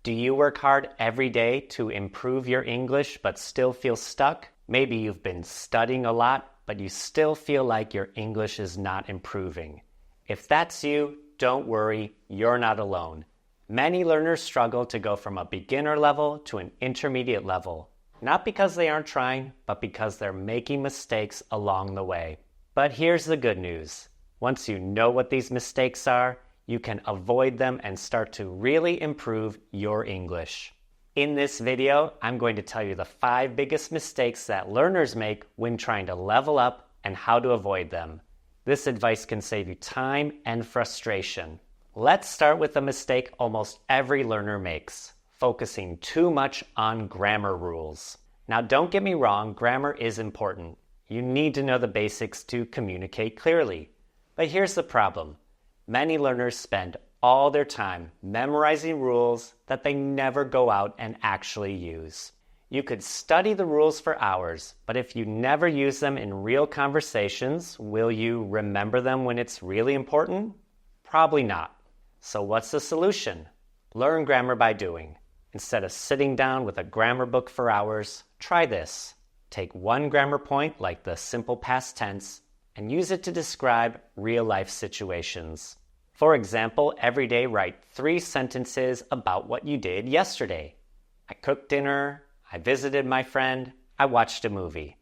Do you work hard every day to improve your English but still feel stuck? Maybe you've been studying a lot, but you still feel like your English is not improving. If that's you, don't worry, you're not alone. Many learners struggle to go from a beginner level to an intermediate level, not because they aren't trying, but because they're making mistakes along the way. But here's the good news. Once you know what these mistakes are, you can avoid them and start to really improve your English. In this video, I'm going to tell you the 5 biggest mistakes that learners make when trying to level up and how to avoid them. This advice can save you time and frustration. Let's start with a mistake almost every learner makes, focusing too much on grammar rules. Now, don't get me wrong, grammar is important. You need to know the basics to communicate clearly. But here's the problem. Many learners spend all their time memorizing rules that they never go out and actually use. You could study the rules for hours, but if you never use them in real conversations, will you remember them when it's really important? Probably not. So what's the solution? Learn grammar by doing. Instead of sitting down with a grammar book for hours, try this. Take one grammar point, like the simple past tense, and use it to describe real-life situations. For example, every day write 3 sentences about what you did yesterday. I cooked dinner, I visited my friend, I watched a movie.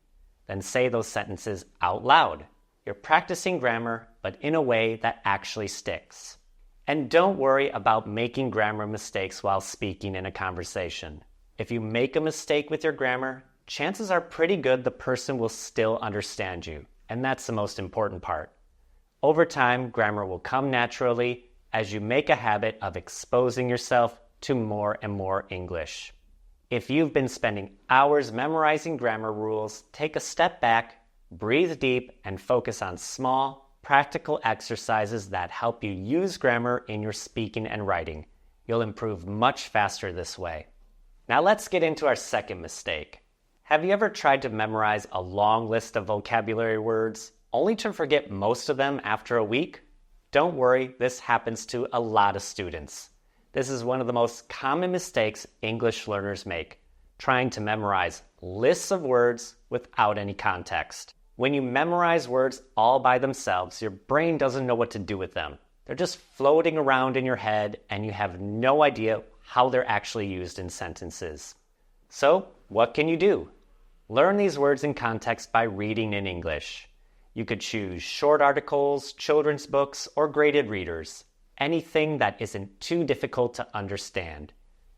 Then say those sentences out loud. You're practicing grammar, but in a way that actually sticks. And don't worry about making grammar mistakes while speaking in a conversation. If you make a mistake with your grammar, chances are pretty good the person will still understand you. And that's the most important part. Over time, grammar will come naturally as you make a habit of exposing yourself to more and more English. If you've been spending hours memorizing grammar rules, take a step back, breathe deep, and focus on small, practical exercises that help you use grammar in your speaking and writing. You'll improve much faster this way. Now let's get into our second mistake. Have you ever tried to memorize a long list of vocabulary words, only to forget most of them after a week? Don't worry, this happens to a lot of students. This is one of the most common mistakes English learners make, trying to memorize lists of words without any context. When you memorize words all by themselves, your brain doesn't know what to do with them. They're just floating around in your head, and you have no idea how they're actually used in sentences. So, what can you do? Learn these words in context by reading in English. You could choose short articles, children's books, or graded readers. Anything that isn't too difficult to understand.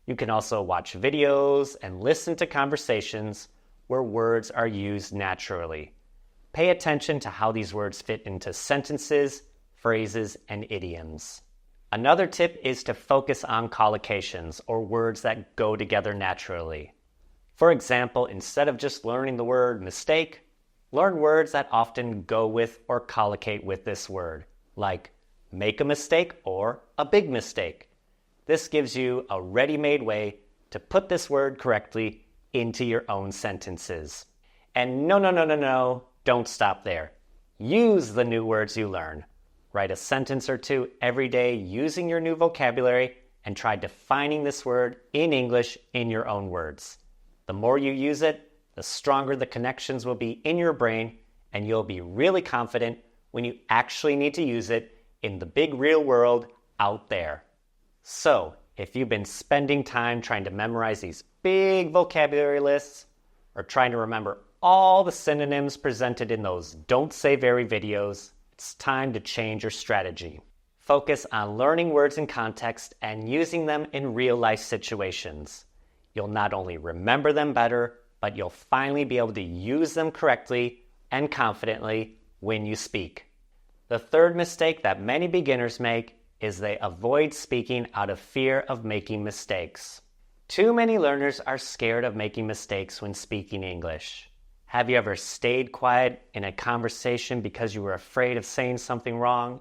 You can also watch videos and listen to conversations where words are used naturally. Pay attention to how these words fit into sentences, phrases, and idioms. Another tip is to focus on collocations, or words that go together naturally. For example, instead of just learning the word mistake, learn words that often go with or collocate with this word, like make a mistake or a big mistake. This gives you a ready-made way to put this word correctly into your own sentences. And no, don't stop there. Use the new words you learn. Write a sentence or 2 every day using your new vocabulary and try defining this word in English in your own words. The more you use it, the stronger the connections will be in your brain, and you'll be really confident when you actually need to use it in the big real world out there. So, if you've been spending time trying to memorize these big vocabulary lists, or trying to remember all the synonyms presented in those Don't Say Very videos, it's time to change your strategy. Focus on learning words in context and using them in real-life situations. You'll not only remember them better, but you'll finally be able to use them correctly and confidently when you speak. The third mistake that many beginners make is they avoid speaking out of fear of making mistakes. Too many learners are scared of making mistakes when speaking English. Have you ever stayed quiet in a conversation because you were afraid of saying something wrong?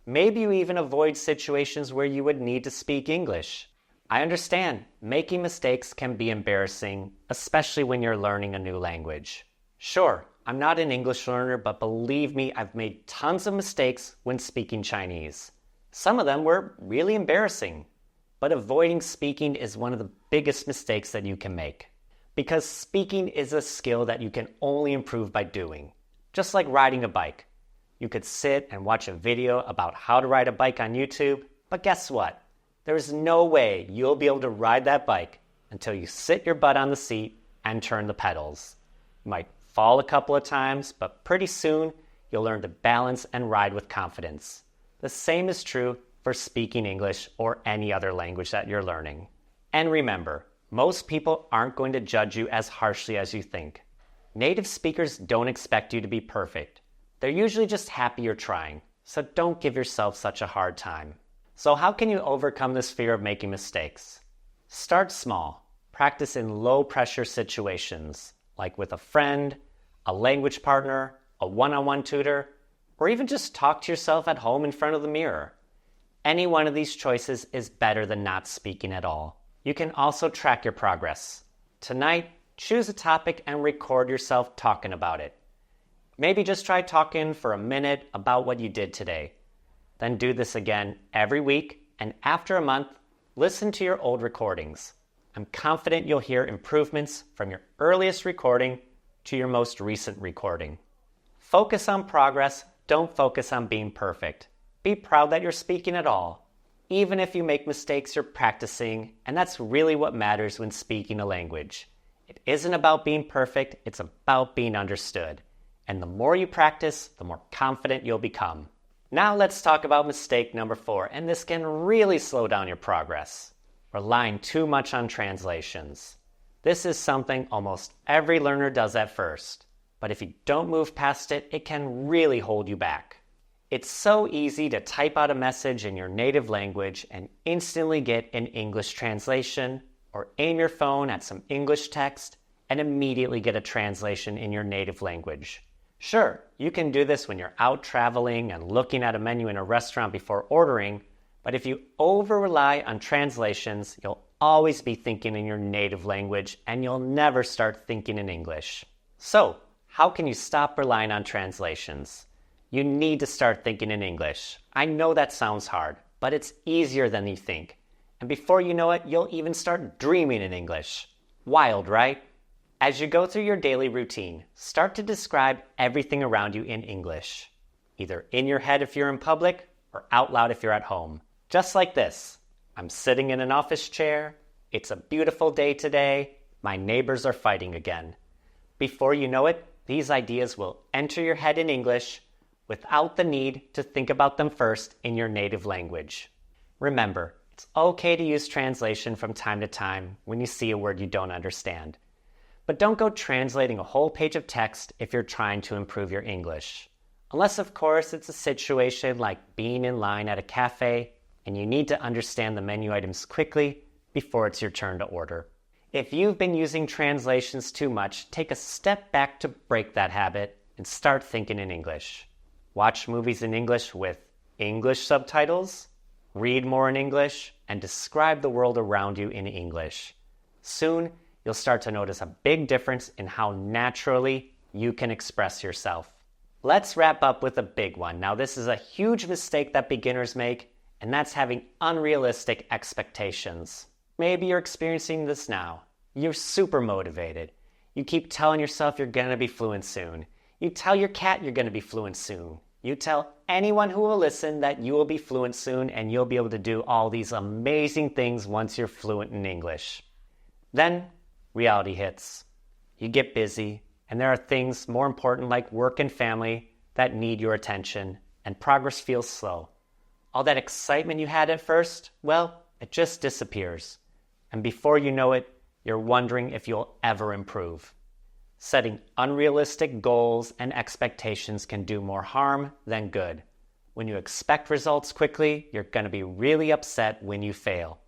Maybe you even avoid situations where you would need to speak English. I understand, making mistakes can be embarrassing, especially when you're learning a new language. Sure, I'm not an English learner, but believe me, I've made tons of mistakes when speaking Chinese. Some of them were really embarrassing. but avoiding speaking is one of the biggest mistakes that you can make. Because speaking is a skill that you can only improve by doing. Just like riding a bike. You could sit and watch a video about how to ride a bike on YouTube, but guess what? There is no way you'll be able to ride that bike until you sit your butt on the seat and turn the pedals. You might fall a couple of times, but pretty soon you'll learn to balance and ride with confidence. The same is true for speaking English or any other language that you're learning. And remember, most people aren't going to judge you as harshly as you think. Native speakers don't expect you to be perfect. They're usually just happy you're trying, so don't give yourself such a hard time. So how can you overcome this fear of making mistakes? Start small. Practice in low-pressure situations, like with a friend, a language partner, a one-on-one tutor, or even just talk to yourself at home in front of the mirror. Any one of these choices is better than not speaking at all. You can also track your progress. Tonight, choose a topic and record yourself talking about it. Maybe just try talking for a minute about what you did today. Then do this again every week, and after a month, listen to your old recordings. I'm confident you'll hear improvements from your earliest recording to your most recent recording. Focus on progress, don't focus on being perfect. Be proud that you're speaking at all. Even if you make mistakes, you're practicing, and that's really what matters when speaking a language. It isn't about being perfect, it's about being understood. And the more you practice, the more confident you'll become. Now let's talk about mistake number 4, and this can really slow down your progress. Relying too much on translations. This is something almost every learner does at first, but if you don't move past it, it can really hold you back. It's so easy to type out a message in your native language and instantly get an English translation, or aim your phone at some English text and immediately get a translation in your native language. Sure, you can do this when you're out traveling and looking at a menu in a restaurant before ordering, but if you over-rely on translations, you'll always be thinking in your native language and you'll never start thinking in English. So, how can you stop relying on translations? You need to start thinking in English. I know that sounds hard, but it's easier than you think. And before you know it, you'll even start dreaming in English. Wild, right? As you go through your daily routine, start to describe everything around you in English. Either in your head if you're in public, or out loud if you're at home. Just like this. I'm sitting in an office chair. It's a beautiful day today. My neighbors are fighting again. Before you know it, these ideas will enter your head in English without the need to think about them first in your native language. Remember, it's okay to use translation from time to time when you see a word you don't understand. But don't go translating a whole page of text if you're trying to improve your English. Unless, of course, it's a situation like being in line at a cafe and you need to understand the menu items quickly before it's your turn to order. If you've been using translations too much, take a step back to break that habit and start thinking in English. Watch movies in English with English subtitles, read more in English, and describe the world around you in English. Soon, you'll start to notice a big difference in how naturally you can express yourself. Let's wrap up with a big one. Now, this is a huge mistake that beginners make, and that's having unrealistic expectations. Maybe you're experiencing this now. You're super motivated. You keep telling yourself you're going to be fluent soon. You tell your cat you're going to be fluent soon. You tell anyone who will listen that you will be fluent soon and you'll be able to do all these amazing things once you're fluent in English. Then, reality hits. You get busy, and there are things more important like work and family that need your attention, and progress feels slow. All that excitement you had at first, well, it just disappears. And before you know it, you're wondering if you'll ever improve. Setting unrealistic goals and expectations can do more harm than good. When you expect results quickly, you're going to be really upset when you fail.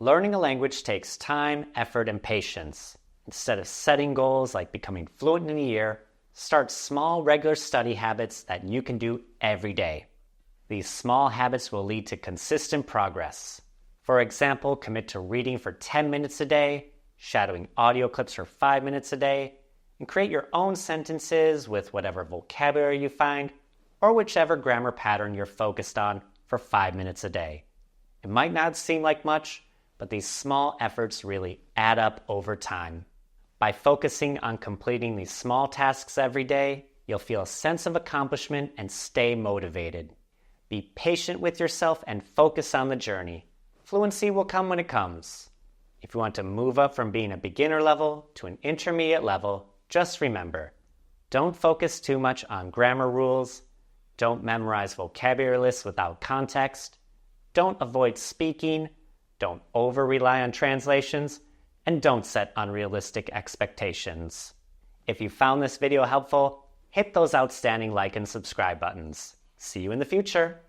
Learning a language takes time, effort, and patience. Instead of setting goals like becoming fluent in a year, start small, regular study habits that you can do every day. These small habits will lead to consistent progress. For example, commit to reading for 10 minutes a day, shadowing audio clips for 5 minutes a day, and create your own sentences with whatever vocabulary you find, or whichever grammar pattern you're focused on for 5 minutes a day. It might not seem like much, but these small efforts really add up over time. By focusing on completing these small tasks every day, you'll feel a sense of accomplishment and stay motivated. Be patient with yourself and focus on the journey. Fluency will come when it comes. If you want to move up from being a beginner level to an intermediate level, just remember, don't focus too much on grammar rules, don't memorize vocabulary lists without context, don't avoid speaking, don't over-rely on translations, and don't set unrealistic expectations. If you found this video helpful, hit those outstanding like and subscribe buttons. See you in the future.